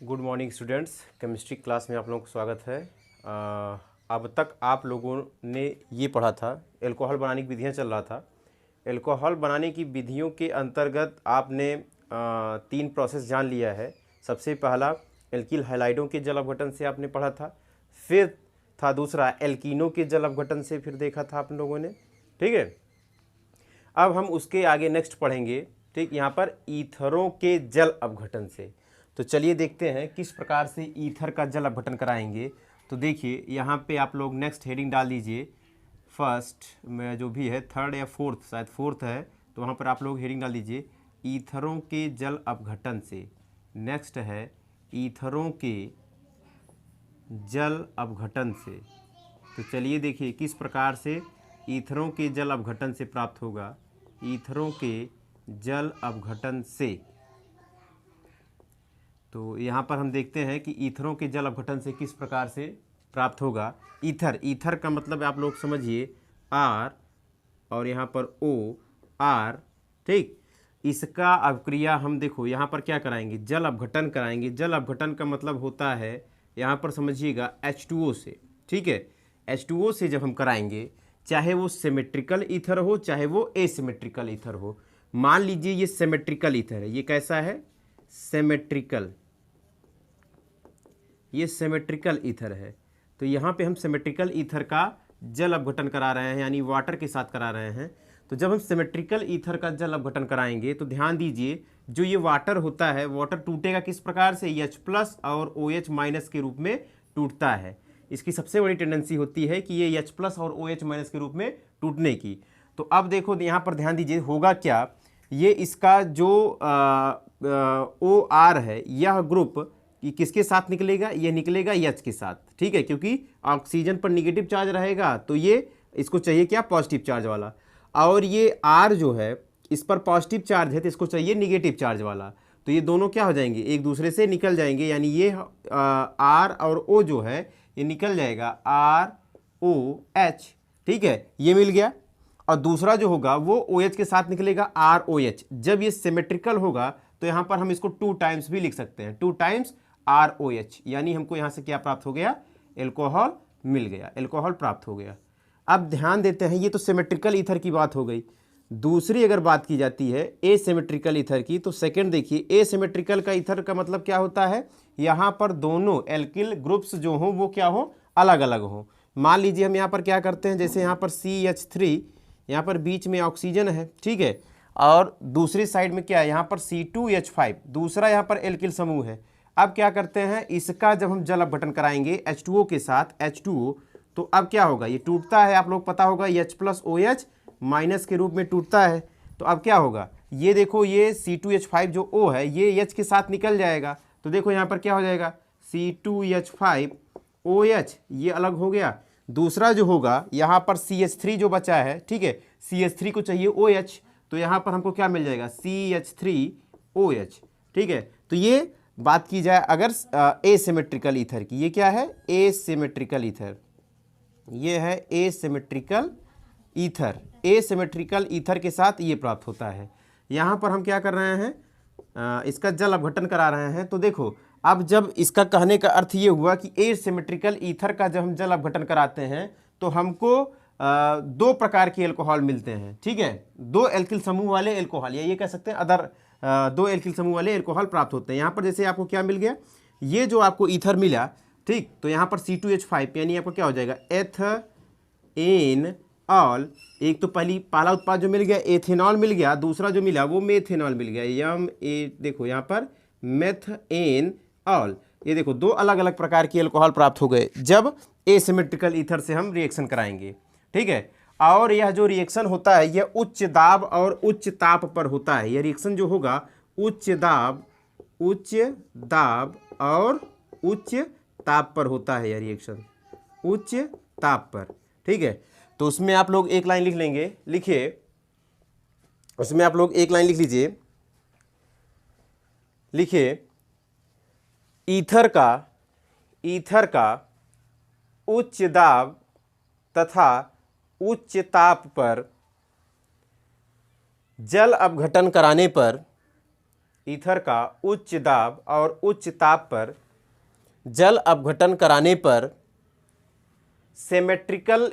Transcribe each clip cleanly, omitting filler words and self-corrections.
Good morning students. Chemistry class में आप लोगों को स्वागत है। अब तक आप लोगों ने ये पढ़ा था, एल्कोहल बनाने की विधियाँ चल रहा था। एल्कोहल बनाने की विधियों के अंतर्गत आपने 3 प्रोसेस जान लिया है। सबसे पहला एल्किल हैलाइडों के जल अपघटन से आपने पढ़ा था, फिर था दूसरा एल्कीनों के जल अपघटन से फिर देखा था आप लोगों ने। ठीक है, अब हम उसके आगे नेक्स्ट पढ़ेंगे। ठीक, यहाँ पर ईथरों के जल अपघटन से। तो चलिए देखते हैं किस प्रकार से ईथर का जल अपघटन कराएंगे। तो देखिए यहाँ पे आप लोग नेक्स्ट हेडिंग डाल दीजिए। फर्स्ट में जो भी है, थर्ड या फोर्थ, शायद फोर्थ है, तो वहाँ पर आप लोग हेडिंग डाल दीजिए ईथरों के जल अपघटन से। नेक्स्ट है ईथरों के जल अपघटन से। तो चलिए देखिए किस प्रकार से ईथरों के जल अपघटन से प्राप्त होगा। ईथरों के जल अपघटन से, तो यहाँ पर हम देखते हैं कि ईथरों के जल अपघटन से किस प्रकार से प्राप्त होगा। ईथर का मतलब आप लोग समझिए आर और यहाँ पर ओ आर। ठीक, इसका अभिक्रिया हम देखो यहाँ पर क्या कराएंगे, जल अपघटन कराएंगे। जल अपघटन का मतलब होता है यहाँ पर समझिएगा H2O से। ठीक है, H2O से जब हम कराएंगे, चाहे वो सिमेट्रिकल ईथर हो चाहे वो एसिमेट्रिकल ईथर हो। मान लीजिए ये सिमेट्रिकल ईथर है, ये कैसा है, सिमेट्रिकल, ये सिमेट्रिकल ईथर है। तो यहाँ पे हम सिमेट्रिकल ईथर का जल अपघटन करा रहे हैं, यानी वाटर के साथ करा रहे हैं। तो जब हम सिमेट्रिकल ईथर का जल अपघटन कराएंगे तो ध्यान दीजिए, जो ये वाटर होता है, वाटर टूटेगा किस प्रकार से, H+ और OH- के रूप में टूटता है। इसकी सबसे बड़ी टेंडेंसी होती है कि ये H+ और OH- के रूप में टूटने की। तो अब देखो यहाँ पर ध्यान दीजिए, होगा क्या, ये इसका जो OR है, यह ग्रुप कि किसके साथ निकलेगा, ये निकलेगा H के साथ। ठीक है, क्योंकि ऑक्सीजन पर निगेटिव चार्ज रहेगा तो ये इसको चाहिए क्या, पॉजिटिव चार्ज वाला। और ये R जो है, इस पर पॉजिटिव चार्ज है तो इसको चाहिए निगेटिव चार्ज वाला। तो ये दोनों क्या हो जाएंगे, एक दूसरे से निकल जाएंगे, यानी ये R और O जो है ये निकल जाएगा ROH। ठीक है, ये मिल गया। और दूसरा जो होगा वो OH के साथ निकलेगा ROH। जब ये सिमेट्रिकल होगा तो यहाँ पर हम इसको 2 टाइम्स भी लिख सकते हैं, 2 टाइम्स ROH, यानी हमको यहाँ से क्या प्राप्त हो गया, एल्कोहल मिल गया, एल्कोहल प्राप्त हो गया। अब ध्यान देते हैं, ये तो सिमेट्रिकल ईथर की बात हो गई। दूसरी अगर बात की जाती है एसिमेट्रिकल ईथर की, तो सेकंड देखिए, एसिमेट्रिकल का ईथर का मतलब क्या होता है, यहाँ पर दोनों एल्किल ग्रुप्स जो हों वो क्या हो, अलग अलग हों। मान लीजिए हम यहाँ पर क्या करते हैं, जैसे यहाँ पर CH3, यहाँ पर बीच में ऑक्सीजन है, ठीक है, और दूसरी साइड में क्या है, यहाँ पर C2H5, दूसरा यहाँ पर एल्किल समूह है। अब क्या करते हैं, इसका जब हम जल अपघटन कराएंगे H2O के साथ, H2O, तो अब क्या होगा, ये टूटता है, आप लोग पता होगा H+ OH- के रूप में टूटता है। तो अब क्या होगा, ये देखो, ये C2H5 जो O है ये H के साथ निकल जाएगा। तो देखो यहाँ पर क्या हो जाएगा, C2H5 OH, ये अलग हो गया। दूसरा जो होगा यहाँ पर CH3 जो बचा है, ठीक है, CH3 को चाहिए OH, तो यहाँ पर हमको क्या मिल जाएगा, CH3OH। ठीक है, तो ये बात की जाए अगर एसिमेट्रिकल ईथर की, ये क्या है, एसिमेट्रिकल ईथर, ये है एसिमेट्रिकल ईथर। एसिमेट्रिकल ईथर के साथ ये प्राप्त होता है। यहाँ पर हम क्या कर रहे हैं, इसका जल अपघटन करा रहे हैं। तो देखो, अब जब इसका कहने का अर्थ ये हुआ कि एसिमेट्रिकल ईथर का जब हम जल अपघटन कराते हैं तो हमको 2 प्रकार के एल्कोहल मिलते हैं। ठीक है, 2 एल्किल समूह वाले एल्कोहल, या ये कह सकते हैं अदर 2 एल्किल समूह वाले एल्कोहल प्राप्त होते हैं। यहाँ पर जैसे आपको क्या मिल गया, ये जो आपको ईथर मिला, ठीक, तो यहाँ पर C2H5 यानी आपको क्या हो जाएगा, एथेनॉल। एक तो पहला उत्पाद जो मिल गया एथेनॉल मिल गया, दूसरा जो मिला वो मेथेनॉल मिल गया, देखो यहाँ पर मेथेनॉल। ये देखो 2 अलग अलग प्रकार के अल्कोहल प्राप्त हो गए जब एसिमेट्रिकल ईथर से हम रिएक्शन कराएंगे। ठीक है, और यह जो रिएक्शन होता है यह उच्च दाब और उच्च ताप पर होता है। यह रिएक्शन जो होगा उच्च दाब और उच्च ताप पर होता है, यह रिएक्शन उच्च ताप पर। ठीक है, तो उसमें आप लोग एक लाइन लिख लेंगे, लिखिए, उसमें आप लोग एक लाइन लिख लीजिए, लिखिए, ईथर का उच्च दाब तथा उच्च ताप पर जल अपघटन कराने पर ईथर का उच्च दाब और उच्च ताप पर जल अपघटन कराने पर सिमेट्रिकल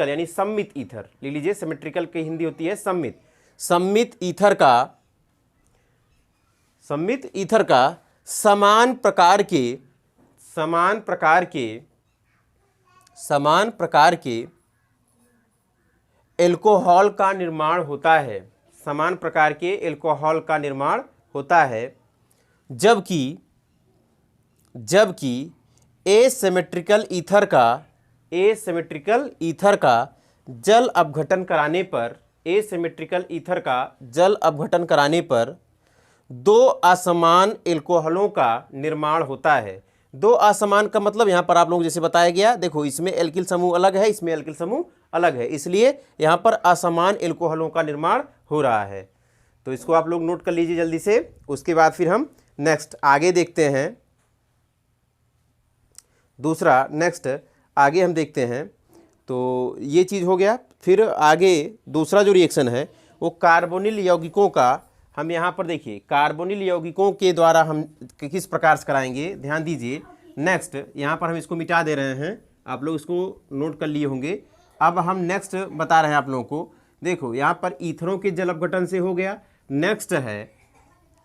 यानी सममित ईथर, ले लीजिए, सिमेट्रिकल की हिंदी होती है सम्मित, सममित ईथर का समान प्रकार के एल्कोहल का निर्माण होता है, समान प्रकार के एल्कोहल का निर्माण होता है, जबकि एसिमेट्रिकल ईथर का जल अपघटन कराने पर दो असमान एल्कोहलों का निर्माण होता है। दो असमान का मतलब यहां पर आप लोगों को जैसे बताया गया, देखो इसमें एल्किल समूह अलग है, इसमें एल्किल समूह अलग है, इसलिए यहां पर असमान एल्कोहलों का निर्माण हो रहा है। तो इसको आप लोग नोट कर लीजिए जल्दी से। उसके बाद फिर हम नेक्स्ट आगे देखते हैं, दूसरा नेक्स्ट आगे हम देखते हैं। तो ये चीज़ हो गया। फिर आगे दूसरा जो रिएक्शन है वो कार्बोनिल यौगिकों का, हम यहाँ पर देखिए कार्बोनिल यौगिकों के द्वारा हम किस प्रकार से कराएंगे, ध्यान दीजिए। नेक्स्ट यहाँ पर हम इसको मिटा दे रहे हैं, आप लोग इसको नोट कर लिए होंगे। अब हम नेक्स्ट बता रहे हैं आप लोगों को, देखो यहाँ पर ईथरों के जल अपघटन से हो गया।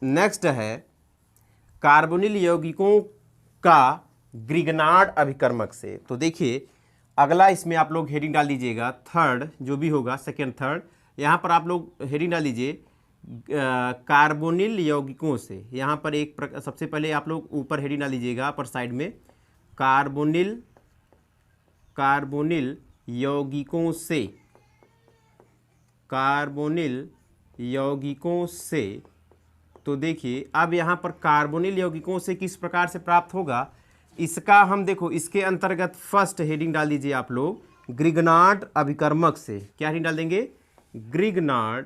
नेक्स्ट है कार्बोनिल यौगिकों का ग्रिगनार्ड अभिकर्मक से। तो देखिए अगला इसमें आप लोग हेडिंग डाल दीजिएगा, थर्ड जो भी होगा, सेकेंड थर्ड, यहाँ पर आप लोग हेडिंग डाल दीजिए कार्बोनिल यौगिकों से। यहाँ पर सबसे पहले आप लोग ऊपर हेडिंग डाल दीजिएगा, अपर साइड में कार्बोनिल यौगिकों से। तो देखिए अब यहाँ पर कार्बोनिल यौगिकों से किस प्रकार से प्राप्त होगा, इसका हम देखो इसके अंतर्गत फर्स्ट हेडिंग डाल दीजिए आप लोग ग्रिगनार्ड अभिकर्मक से। क्या हेडिंग डाल देंगे, ग्रिगनार्ड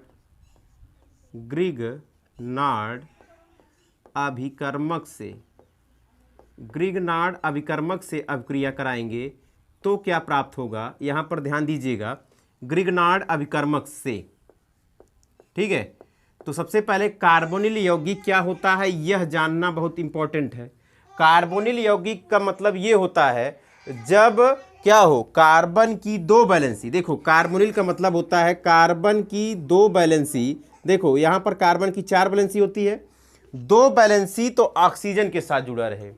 अभिकर्मक से अभिक्रिया कराएंगे तो क्या प्राप्त होगा, यहाँ पर ध्यान दीजिएगा, ग्रिगनार्ड अभिकर्मक से। ठीक है, तो सबसे पहले कार्बोनिल यौगिक क्या होता है यह जानना बहुत इंपॉर्टेंट है। कार्बोनिल यौगिक का मतलब ये होता है जब क्या हो, कार्बन की दो वैलेंसी, देखो कार्बोनिल का मतलब होता है कार्बन की दो वैलेंसी। देखो यहाँ पर कार्बन की 4 वैलेंसी होती है, 2 वैलेंसी तो ऑक्सीजन के साथ जुड़ा रहे।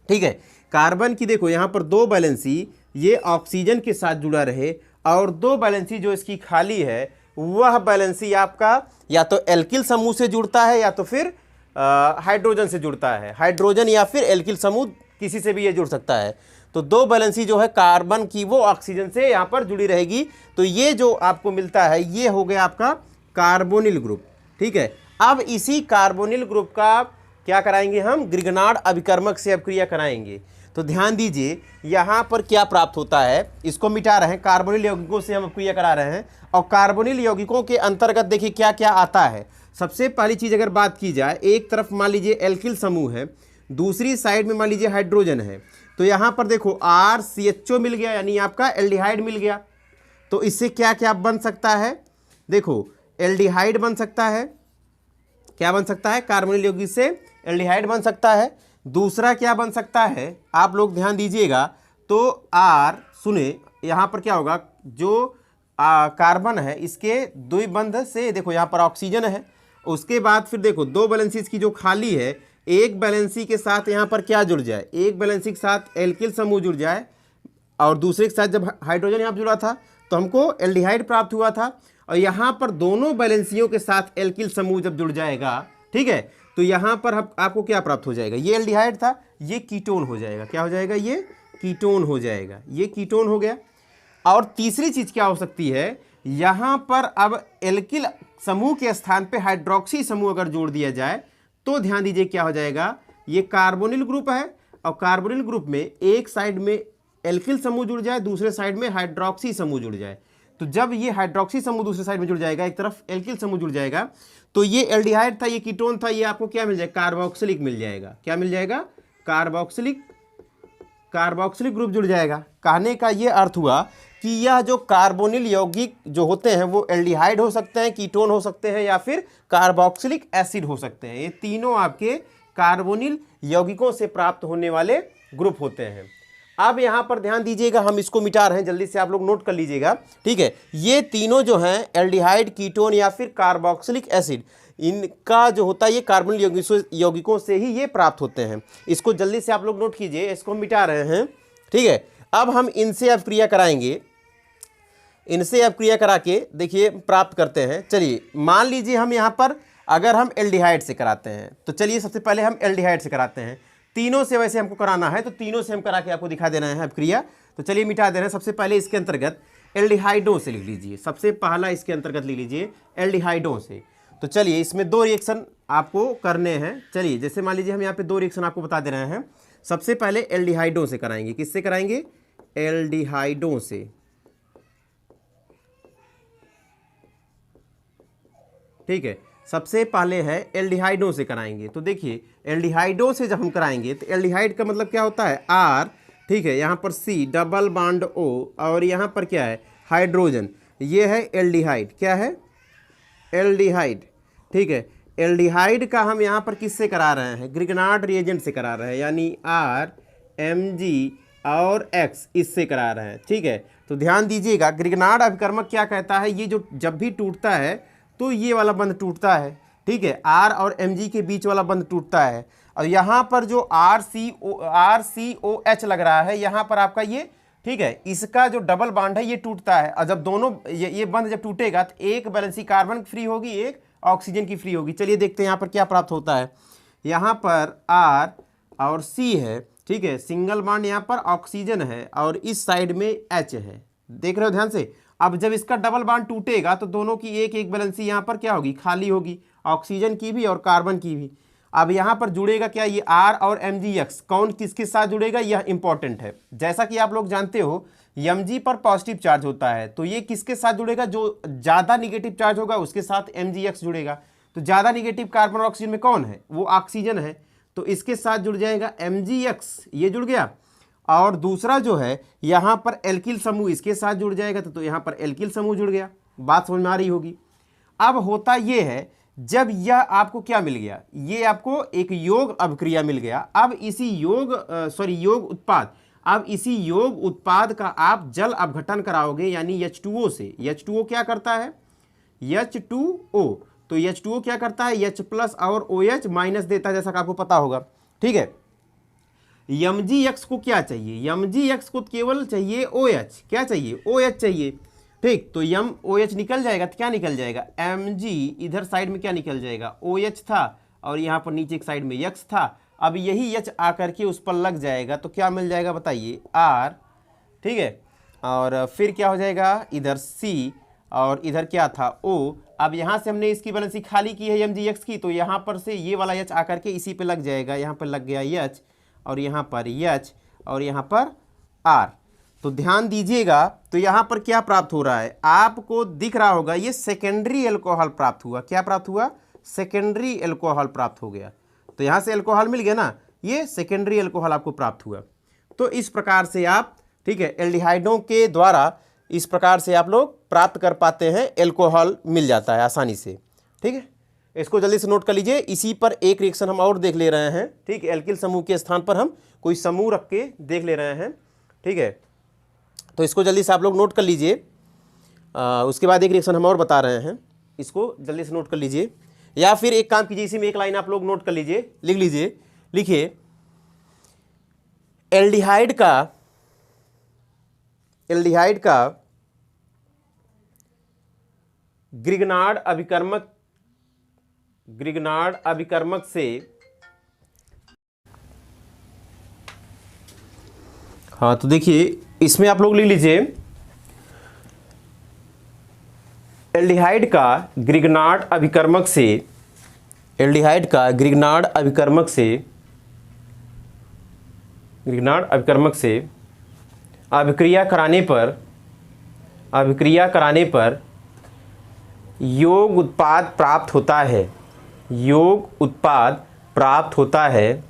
ठीक है, कार्बन की देखो यहाँ पर 2 वैलेंसी ये ऑक्सीजन के साथ जुड़ा रहे, और 2 वैलेंसी जो इसकी खाली है वह वैलेंसी आपका या तो एल्किल समूह से जुड़ता है या तो फिर हाइड्रोजन से जुड़ता है, हाइड्रोजन या फिर एल्किल समूह किसी से भी ये जुड़ सकता है। तो 2 वैलेंसी जो है कार्बन की वो ऑक्सीजन से यहाँ पर जुड़ी रहेगी। तो ये जो आपको मिलता है ये हो गया आपका कार्बोनिल ग्रुप। ठीक है, अब इसी कार्बोनिल ग्रुप का क्या कराएंगे हम, ग्रिगनार्ड अभिकर्मक से अभिक्रिया कराएंगे। तो ध्यान दीजिए यहाँ पर क्या प्राप्त होता है, इसको मिटा रहे हैं, कार्बोनिल यौगिकों से हम अभिक्रिया करा रहे हैं। और कार्बोनिल यौगिकों के अंतर्गत देखिए क्या क्या आता है। सबसे पहली चीज़ अगर बात की जाए, एक तरफ मान लीजिए एल्किल समूह है, दूसरी साइड में मान लीजिए हाइड्रोजन है। तो यहाँ पर देखो RCHO मिल गया, यानी आपका एल्डिहाइड मिल गया। तो इससे क्या क्या बन सकता है, देखो एल्डिहाइड बन सकता है, क्या बन सकता है, कार्बोनिल यौगिक से एल्डिहाइड बन सकता है। दूसरा क्या बन सकता है, आप लोग ध्यान दीजिएगा, तो सुने यहाँ पर क्या होगा, जो कार्बन है इसके द्विबंध से, देखो यहाँ पर ऑक्सीजन है, उसके बाद फिर देखो 2 वैलेंसी की जो खाली है, एक वैलेंसी के साथ यहाँ पर क्या जुड़ जाए, एक वैलेंसी के साथ एल्किल समूह जुड़ जाए, और दूसरे के साथ जब हाइड्रोजन यहाँ पर जुड़ा था तो हमको एल्डिहाइड प्राप्त हुआ था। और यहाँ पर दोनों वैलेंसियों के साथ एल्किल समूह जब जुड़ जाएगा, ठीक है, तो यहाँ पर आपको क्या प्राप्त हो जाएगा, ये एल्डिहाइड था, ये कीटोन हो जाएगा। क्या हो जाएगा, ये कीटोन हो जाएगा, ये कीटोन हो गया। और तीसरी चीज़ क्या हो सकती है, यहाँ पर अब एल्किल समूह के स्थान पे हाइड्रोक्सी समूह अगर जोड़ दिया जाए तो ध्यान दीजिए क्या हो जाएगा, ये कार्बोनिल ग्रुप है, और कार्बोनिल ग्रुप में एक साइड में एल्किल समूह जुड़ जाए, दूसरे साइड में हाइड्रोक्सी समूह जुड़ जाए। तो जब ये हाइड्रोक्सी समूह दूसरे साइड में जुड़ जाएगा, एक तरफ एल्किल समूह जुड़ जाएगा, तो ये एल्डिहाइड था, ये कीटोन था, ये आपको क्या मिल जाएगा, कार्बोक्सिलिक मिल जाएगा। क्या मिल जाएगा, कार्बोक्सिलिक ग्रुप जुड़ जाएगा। कहने का ये अर्थ हुआ कि यह जो कार्बोनिल यौगिक जो होते हैं वो एल्डिहाइड हो सकते हैं, कीटोन हो सकते हैं, या फिर कार्बोक्सिलिक एसिड हो सकते हैं। ये तीनों आपके कार्बोनिल यौगिकों से प्राप्त होने वाले ग्रुप होते हैं। अब यहाँ पर ध्यान दीजिएगा, हम इसको मिटा रहे हैं, जल्दी से आप लोग नोट कर लीजिएगा, ठीक है। ये तीनों जो हैं एल्डिहाइड, कीटोन या फिर कार्बोक्सिलिक एसिड, इनका जो होता है ये कार्बोनिल यौगिकों से ही ये प्राप्त होते हैं। इसको जल्दी से आप लोग नोट कीजिए, इसको हम मिटा रहे हैं, ठीक है। अब हम इनसे अभिक्रिया कराएंगे, इनसे अभिक्रिया करा के देखिए प्राप्त करते हैं। चलिए मान लीजिए हम यहाँ पर अगर हम एल्डिहाइड से कराते हैं, तो चलिए सबसे पहले हम एल्डिहाइड से कराते हैं। तीनों से वैसे हमको कराना है, तो तीनों से हम करा के आपको दिखा देना है अभिक्रिया। तो चलिए मिटा दे रहे हैं। सबसे पहले इसके अंतर्गत एल्डिहाइडों से लिख लीजिए, सबसे पहला इसके अंतर्गत लिख लीजिए एल्डिहाइडों से। तो चलिए इसमें 2 रिएक्शन आपको करने हैं। चलिए जैसे मान लीजिए हम यहाँ पे 2 रिएक्शन आपको बता दे रहे हैं। सबसे पहले एल्डिहाइडों से कराएंगे। किससे कराएंगे? एल्डिहाइडों से, ठीक है। सबसे पहले है एल्डिहाइडों से कराएंगे। तो देखिए एल्डिहाइडों से जब हम कराएंगे तो एल्डिहाइड का मतलब क्या होता है? R, ठीक है। यहाँ पर C डबल बॉन्ड O और यहाँ पर क्या है? हाइड्रोजन। ये है एल्डिहाइड। क्या है? एल्डिहाइड, ठीक है। एल्डिहाइड का हम यहाँ पर किससे करा रहे हैं? ग्रिग्नार्ड रिएजेंट से करा रहे हैं, यानी R, Mg और X इससे करा रहे हैं, ठीक है। तो ध्यान दीजिएगा, ग्रिग्नार्ड अभिकर्मक क्या कहता है? ये जो जब भी टूटता है तो ये वाला बंध टूटता है, ठीक है। R और Mg के बीच वाला बंध टूटता है, और यहाँ पर जो RCOH लग रहा है यहाँ पर आपका ये, ठीक है, इसका जो डबल बॉन्ड है ये टूटता है। और जब दोनों ये बंध जब टूटेगा तो एक वैलेंसी कार्बन फ्री होगी, एक ऑक्सीजन की फ्री होगी। चलिए देखते हैं यहाँ पर क्या प्राप्त होता है। यहाँ पर R और C है, ठीक है, सिंगल बॉन्ड यहाँ पर ऑक्सीजन है और इस साइड में H है। देख रहे हो ध्यान से। अब जब इसका डबल बॉन्ड टूटेगा तो दोनों की एक एक वैलेंसी यहाँ पर क्या होगी? खाली होगी, ऑक्सीजन की भी और कार्बन की भी। अब यहाँ पर जुड़ेगा क्या? ये R और MgX कौन किसके साथ जुड़ेगा? यह इंपॉर्टेंट है। जैसा कि आप लोग जानते हो Mg पर पॉजिटिव चार्ज होता है, तो ये किसके साथ जुड़ेगा? जो ज़्यादा निगेटिव चार्ज होगा उसके साथ MgX जुड़ेगा। तो ज़्यादा निगेटिव कार्बन और ऑक्सीजन में कौन है? वो ऑक्सीजन है, तो इसके साथ जुड़ जाएगा MgX, ये जुड़ गया। और दूसरा जो है यहाँ पर एल्किल समूह इसके साथ जुड़ जाएगा, तो यहाँ पर एल्किल समूह जुड़ गया। बात समझ में आ रही होगी। अब होता ये है, जब यह आपको क्या मिल गया? ये आपको एक योग अभिक्रिया मिल गया। अब इसी योग उत्पाद, अब इसी योग उत्पाद का आप जल अपघटन कराओगे, यानी H2O से। H2O क्या करता है? H2O, तो H2O क्या करता है? H प्लस और OH माइनस देता है, जैसा कि आपको पता होगा, ठीक है। MgX को क्या चाहिए? MgX को केवल चाहिए OH। क्या चाहिए? OH चाहिए, ठीक। तो OH निकल जाएगा तो क्या निकल जाएगा? Mg इधर साइड में क्या निकल जाएगा? OH था और यहाँ पर नीचे एक साइड में X था। अब यही H आकर के उस पर लग जाएगा तो क्या मिल जाएगा बताइए? R, ठीक है। और फिर क्या हो जाएगा? इधर C और इधर क्या था? O। अब यहाँ से हमने इसकी वैलेंसी खाली की है MgX की, तो यहाँ पर से ये वाला H आकर के इसी पे लग जाएगा। यहाँ पर लग गया H और यहाँ पर H और यहाँ पर R। तो ध्यान दीजिएगा, तो यहाँ पर क्या प्राप्त हो रहा है? आपको दिख रहा होगा ये सेकेंडरी एल्कोहल प्राप्त हुआ। क्या प्राप्त हुआ? सेकेंडरी एल्कोहल प्राप्त हो गया। तो यहाँ से एल्कोहल मिल गया ना, ये सेकेंडरी एल्कोहल आपको प्राप्त हुआ। तो इस प्रकार से आप, ठीक है, एल्डिहाइडों के द्वारा इस प्रकार से आप लोग प्राप्त कर पाते हैं, एल्कोहल मिल जाता है आसानी से, ठीक है। इसको जल्दी से नोट कर लीजिए। इसी पर एक रिएक्शन हम और देख ले रहे हैं, ठीक है। एल्किल समूह के स्थान पर हम कोई समूह रख के देख ले रहे हैं, ठीक है। तो इसको जल्दी से आप लोग नोट कर लीजिए। उसके बाद एक रिएक्शन हम और बता रहे हैं, इसको जल्दी से नोट कर लीजिए। या फिर एक काम कीजिए, इसी में एक लाइन आप लोग नोट कर लीजिए, लिख लीजिए। लिखिए, एल्डिहाइड का ग्रिग्नार्ड अभिकर्मक से, हाँ तो देखिए इसमें आप लोग लिख लीजिए, एल्डिहाइड का ग्रिग्नार्ड अभिकर्मक से अभिक्रिया कराने पर योग उत्पाद प्राप्त होता है,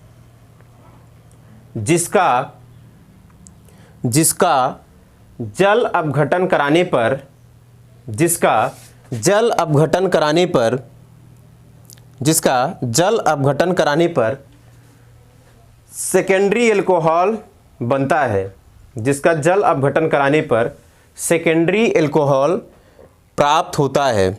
जिसका जल अपघटन कराने पर, जिसका जल अपघटन कराने पर सेकेंडरी एल्कोहल बनता है, जिसका जल अपघटन कराने पर सेकेंडरी एल्कोहल प्राप्त होता है।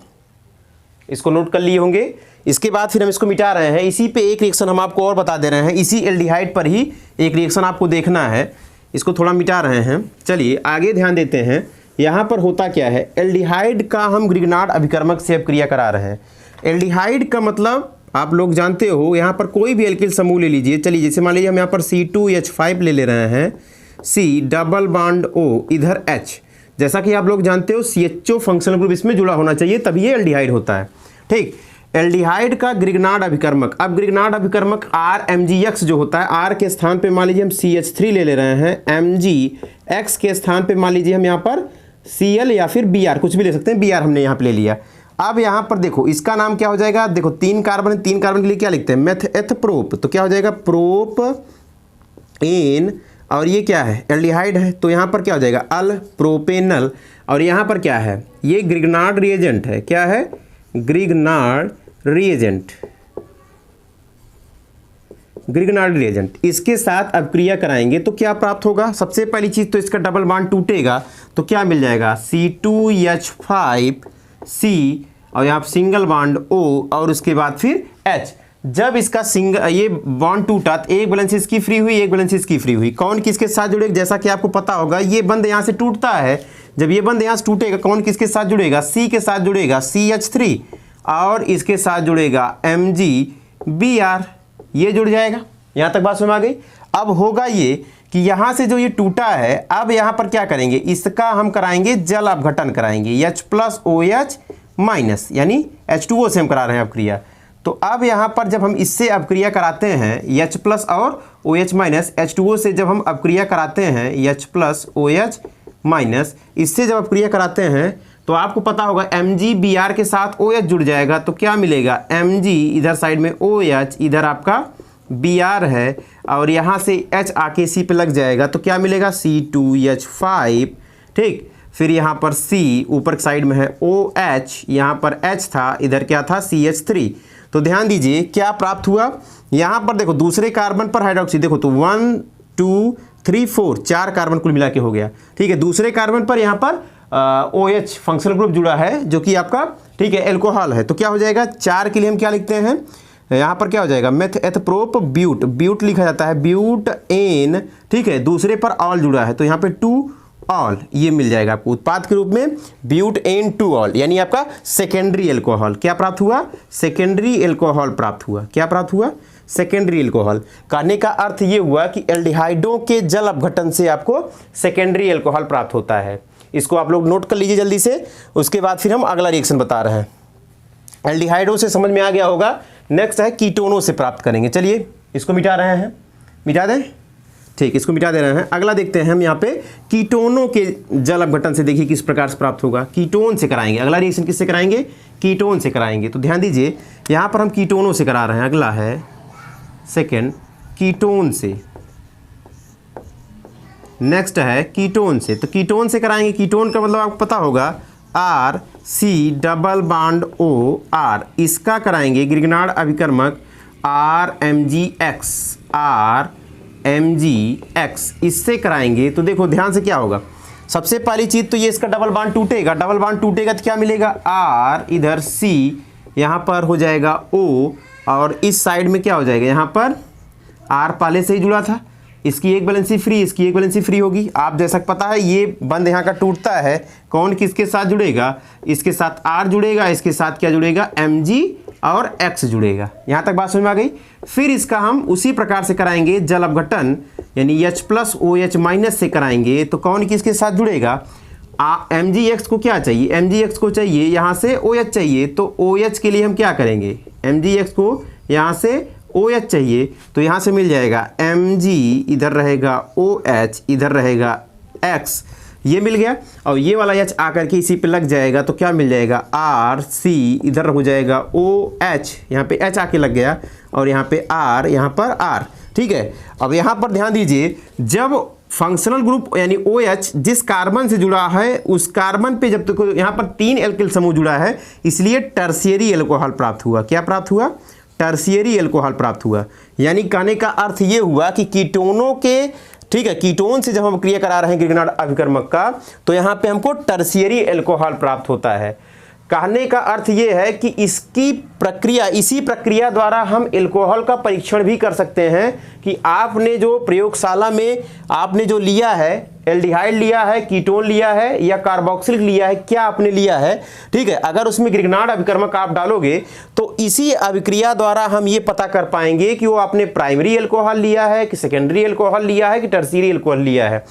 इसको नोट कर लिए होंगे। इसके बाद फिर हम इसको मिटा रहे हैं। इसी पे एक रिएक्शन हम आपको और बता दे रहे हैं, इसी एल्डिहाइड पर ही एक रिएक्शन आपको देखना है। इसको थोड़ा मिटा रहे हैं। चलिए आगे ध्यान देते हैं। यहाँ पर होता क्या है, एल्डिहाइड का हम ग्रिग्नार्ड अभिकर्मक से अपक्रिया करा रहे हैं। एल्डिहाइड का मतलब आप लोग जानते हो, यहाँ पर कोई भी एल्किल समूह ले लीजिए। चलिए जैसे मान लीजिए हम यहाँ पर C2H5 ले रहे हैं, C डबल बॉन्ड O इधर H। जैसा कि आप लोग जानते हो CHO फंक्शनल ग्रुप इसमें जुड़ा होना चाहिए, तभी ये एल्डिहाइड होता है। ठीक, एल्डिहाइड का ग्रिग्नार्ड अभिकर्मक। अब ग्रिग्नार्ड अभिकर्मक RMgX जो होता है, R के स्थान पे मान लीजिए हम CH3 ले रहे हैं, MgX के स्थान पे मान लीजिए हम यहाँ पर Cl या फिर Br कुछ भी ले सकते हैं, Br हमने यहाँ पे ले लिया। अब यहाँ पर देखो इसका नाम क्या हो जाएगा, देखो 3 कार्बन है, 3 कार्बन के लिए क्या लिखते हैं, मेथ प्रोप, तो क्या हो जाएगा प्रोप एन, और ये क्या है एल्डिहाइड है, तो यहाँ पर क्या हो जाएगा अल प्रोपेनल, और यहाँ पर क्या है ये ग्रिग्नार्ड रिएजेंट है। क्या है, ग्रिग्नार्ड रिएजेंट, ग्रिग्नार्ड रिएजेंट। इसके साथ अपक्रिया कराएंगे तो क्या प्राप्त होगा, सबसे पहली चीज तो इसका डबल बॉन्ड टूटेगा, तो क्या मिल जाएगा C2H5C, और यहाँ पर सिंगल बॉन्ड O, और उसके बाद फिर H। जब इसका ये बॉन्ड टूटा तो एक वैलेंसी इसकी फ्री हुई, एक वैलेंसी इसकी फ्री हुई। कौन किसके साथ जुड़ेगा, जैसा कि आपको पता होगा ये बंद यहाँ से टूटता है। जब ये बंद यहाँ से टूटेगा कौन किसके साथ जुड़ेगा, C के साथ जुड़ेगा CH3, और इसके साथ जुड़ेगा MgBr, ये जुड़ जाएगा। यहाँ तक बात समझ आ गई। अब होगा ये कि यहाँ से जो ये टूटा है, अब यहाँ पर क्या करेंगे, इसका हम कराएंगे जल अपघटन कराएंगे, H+OH- यानी H2O से हम करा रहे हैं अपक्रिया। तो अब यहाँ पर जब हम इससे अपक्रिया कराते हैं H+ और OH- H2O से जब हम अपक्रिया कराते हैं H+OH- इससे जब अपक्रिया कराते हैं तो आपको पता होगा MgBr के साथ OH जुड़ जाएगा, तो क्या मिलेगा Mg इधर साइड में OH, इधर आपका Br है, और यहाँ से H आके C पे लग जाएगा, तो क्या मिलेगा C2H5। ठीक, फिर यहाँ पर C ऊपर साइड में है OH, यहाँ पर H था, इधर क्या था CH3। तो ध्यान दीजिए क्या प्राप्त हुआ, यहाँ पर देखो दूसरे कार्बन पर हाइड्रोक्सी, देखो तो 1 2 3 4 4 कार्बन कुल मिला के हो गया। ठीक है, दूसरे कार्बन पर यहाँ पर OH फंक्शनल ग्रुप जुड़ा है जो कि आपका ठीक है एल्कोहल है, तो क्या हो जाएगा 4 के लिए हम क्या लिखते हैं, यहाँ पर क्या हो जाएगा मेथ प्रोप ब्यूट, ब्यूट लिखा जाता है ब्यूट एन। ठीक है, दूसरे पर ऑल जुड़ा है तो यहाँ पे 2 ऑल, ये मिल जाएगा आपको उत्पाद के रूप में ब्यूट एन 2 ऑल, यानी आपका सेकेंडरी एल्कोहल क्या प्राप्त हुआ, सेकेंडरी एल्कोहल प्राप्त हुआ। क्या प्राप्त हुआ, सेकेंडरी एल्कोहल। कहने का अर्थ ये हुआ कि एल्डिहाइडों के जल अपघटन से आपको सेकेंडरी एल्कोहल प्राप्त होता है। इसको आप लोग नोट कर लीजिए जल्दी से, उसके बाद फिर हम अगला रिएक्शन बता रहे हैं। एल्डिहाइडों से समझ में आ गया होगा। नेक्स्ट है कीटोनों से प्राप्त करेंगे। चलिए इसको मिटा रहे हैं, मिटा दें, ठीक, इसको मिटा दे रहे हैं। अगला देखते हैं हम यहाँ पे कीटोनों के जल अपघटन से, देखिए किस प्रकार से प्राप्त होगा। कीटोन से कराएंगे, अगला रिएक्शन किससे कराएंगे, कीटोन से कराएंगे। तो ध्यान दीजिए यहाँ पर हम कीटोनों से करा रहे हैं। अगला है सेकेंड कीटोन से, नेक्स्ट है कीटोन से। तो कीटोन से कराएंगे, कीटोन का मतलब आपको पता होगा RC डबल बॉन्ड OR, इसका कराएंगे ग्रिग्नार्ड अभिकर्मक RMgX, इससे कराएंगे। तो देखो ध्यान से क्या होगा, सबसे पहली चीज तो ये इसका डबल बॉन्ड टूटेगा, डबल बॉन्ड टूटेगा तो क्या मिलेगा R, इधर C, यहाँ पर हो जाएगा O, और इस साइड में क्या हो जाएगा, यहाँ पर R पहले से ही जुड़ा था, इसकी एक बैलेंसी फ्री, इसकी एक बैलेंसी फ्री होगी। आप जैसा पता है ये बंद यहाँ का टूटता है, कौन किसके साथ जुड़ेगा, इसके साथ R जुड़ेगा, इसके साथ क्या जुड़ेगा Mg और X जुड़ेगा। यहाँ तक बात समझ में आ गई। फिर इसका हम उसी प्रकार से कराएंगे जल अपघटन, यानी H+OH- से कराएंगे। तो कौन किसके साथ जुड़ेगा, Mgx को क्या चाहिए, Mgx को चाहिए यहाँ से OH चाहिए, तो OH के लिए हम क्या करेंगे, Mgx को यहाँ से OH चाहिए, तो यहाँ से मिल जाएगा Mg, इधर रहेगा OH, इधर रहेगा X, ये मिल गया, और ये वाला H आकर के इसी पे लग जाएगा, तो क्या मिल जाएगा RC, इधर हो जाएगा OH, यहाँ पे H आके लग गया, और यहाँ पे R, यहाँ पर R। ठीक है, अब यहाँ पर ध्यान दीजिए, जब फंक्शनल ग्रुप यानी OH जिस कार्बन से जुड़ा है उस कार्बन पे जब तक यहाँ पर 3 एल्किल समूह जुड़ा है, इसलिए टर्शियरी एल्कोहल प्राप्त हुआ। क्या प्राप्त हुआ? टर्शियरी एल्कोहल प्राप्त हुआ। यानी कहने का अर्थ ये हुआ कि कीटोनों के, ठीक है, कीटोन से जब हम क्रिया करा रहे हैं ग्रिग्नार्ड अभिकर्मक का, तो यहाँ पे हमको टर्शियरी एल्कोहल प्राप्त होता है। कहने का अर्थ ये है कि इसकी प्रक्रिया, इसी प्रक्रिया द्वारा हम एल्कोहल का परीक्षण भी कर सकते हैं कि आपने जो प्रयोगशाला में आपने जो लिया है, एल्डिहाइड लिया है, कीटोन लिया है या कार्बोक्सिलिक लिया है, क्या आपने लिया है, ठीक है। अगर उसमें ग्रिग्नार्ड अभिकर्मक आप डालोगे तो इसी अभिक्रिया द्वारा हम ये पता कर पाएंगे कि वो आपने प्राइमरी एल्कोहल लिया है कि सेकेंडरी एल्कोहल लिया है कि टर्शियरी एल्कोहल लिया है।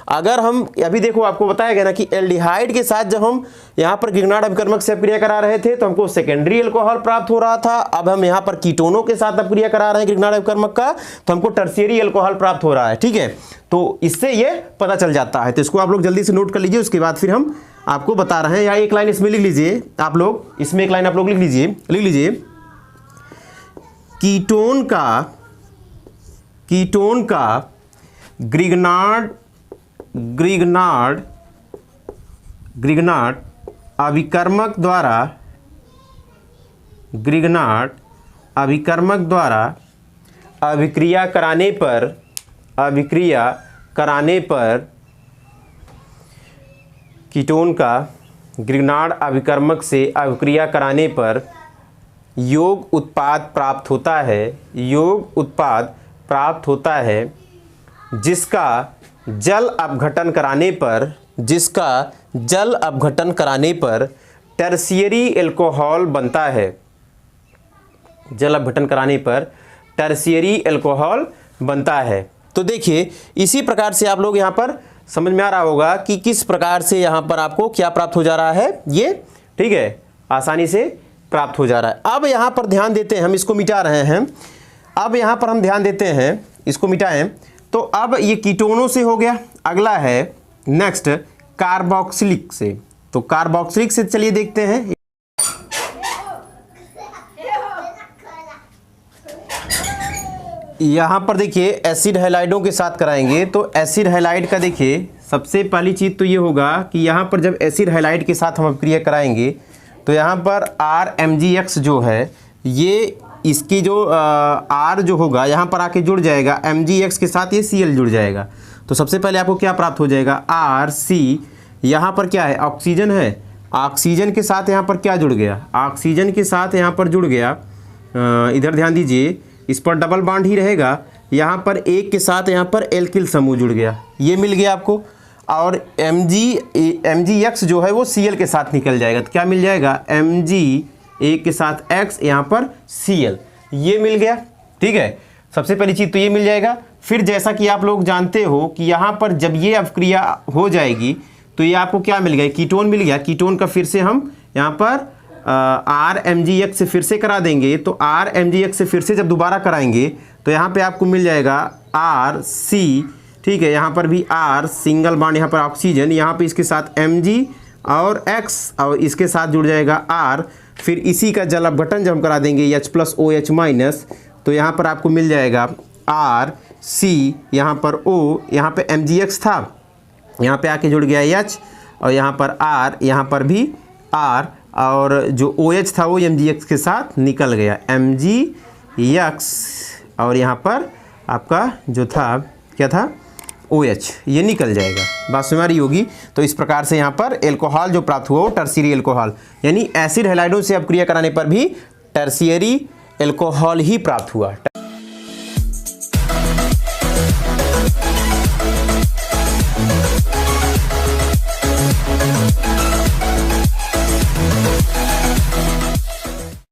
अगर हम अभी देखो आपको बताया गया ना कि एल्डिहाइड के साथ जब हम यहाँ पर ग्रिग्नार्ड अभिकर्मक से अपक्रिया करा रहे थे तो हमको सेकेंडरी एल्कोहल प्राप्त हो रहा था। अब हम यहाँ पर कीटोनों के साथ अपक्रिया करा रहे हैं ग्रिग्नार्ड अभिकर्मक का, तो हमको टर्शियरी एल्कोहल प्राप्त हो रहा है, ठीक है। तो इससे ये पता चल जाता है। तो इसको आप लोग जल्दी से नोट कर लीजिए, उसके बाद फिर हम आपको बता रहे हैं। या एक लाइन इसमें लिख लीजिए आप लोग, इसमें एक लाइन आप लोग लिख लीजिए कीटोन का ग्रिग्नार्ड अभिकर्मक द्वारा अभिक्रिया कराने पर कीटोन का ग्रिग्नार्ड अभिकर्मक से अभिक्रिया कराने पर योग उत्पाद प्राप्त होता है, जिसका जल अपघटन कराने पर टर्शियरी एल्कोहल बनता है। जल अपघटन कराने पर टर्शियरी एल्कोहल बनता है। तो देखिए इसी प्रकार से आप लोग यहाँ पर समझ में आ रहा होगा कि किस प्रकार से यहाँ पर आपको क्या प्राप्त हो जा रहा है, ये ठीक है, आसानी से प्राप्त हो जा रहा है। अब यहाँ पर ध्यान देते हैं, हम इसको मिटा रहे हैं। अब यहाँ पर हम ध्यान देते हैं, इसको मिटाएं। तो अब ये कीटोनों से हो गया, अगला है नेक्स्ट कार्बोक्सिलिक से। तो कार्बोक्सिलिक से चलिए देखते हैं। यहाँ पर देखिए एसिड हैलाइडों के साथ कराएंगे। तो एसिड हैलाइड का देखिए सबसे पहली चीज़ तो ये होगा कि यहाँ पर जब एसिड हैलाइड के साथ हम अपक्रिया कराएंगे तो यहाँ पर RMgX जो है, ये इसकी जो R जो होगा यहाँ पर आके जुड़ जाएगा, MgX के साथ ये Cl जुड़ जाएगा। तो सबसे पहले आपको क्या प्राप्त हो जाएगा, RC। यहाँ पर क्या है, ऑक्सीजन है, ऑक्सीजन के साथ यहाँ पर क्या जुड़ गया, ऑक्सीजन के साथ यहाँ पर जुड़ गया, इधर ध्यान दीजिए, इस पर डबल बॉन्ड ही रहेगा। यहाँ पर एक के साथ यहाँ पर एल्किल समूह जुड़ गया, ये मिल गया आपको। और MgX जो है वो Cl के साथ निकल जाएगा। तो क्या मिल जाएगा, Mg एक के साथ X, यहाँ पर Cl, ये मिल गया, ठीक है। सबसे पहली चीज़ तो ये मिल जाएगा। फिर जैसा कि आप लोग जानते हो कि यहाँ पर जब ये अपक्रिया हो जाएगी तो ये आपको क्या मिल गया, कीटोन मिल गया। कीटोन का फिर से हम यहाँ पर RMgX से फिर से करा देंगे। तो RMgX से फिर से जब दोबारा कराएंगे तो यहाँ पे आपको मिल जाएगा RC, ठीक है। यहाँ पर भी R सिंगल बॉन्ड, यहाँ पर ऑक्सीजन, यहाँ पे इसके साथ Mg और X और इसके साथ जुड़ जाएगा R। फिर इसी का जल अपघटन जब हम करा देंगे H+OH-, तो यहाँ पर आपको मिल जाएगा RC, यहाँ पर O, यहाँ पे MgX था, यहाँ पे आके जुड़ गया H और यहाँ पर R, यहाँ पर भी R, और जो OH था वो MgX के साथ निकल गया, MgX, और यहाँ पर आपका जो था क्या था, OH, ये निकल जाएगा। बात समझ आ रही होगी। तो इस प्रकार से यहाँ पर एल्कोहल जो प्राप्त हुआ वो टर्शियरी एल्कोहल, यानी एसिड हैलाइडों से अपक्रिया कराने पर भी टर्शियरी एल्कोहल ही प्राप्त हुआ।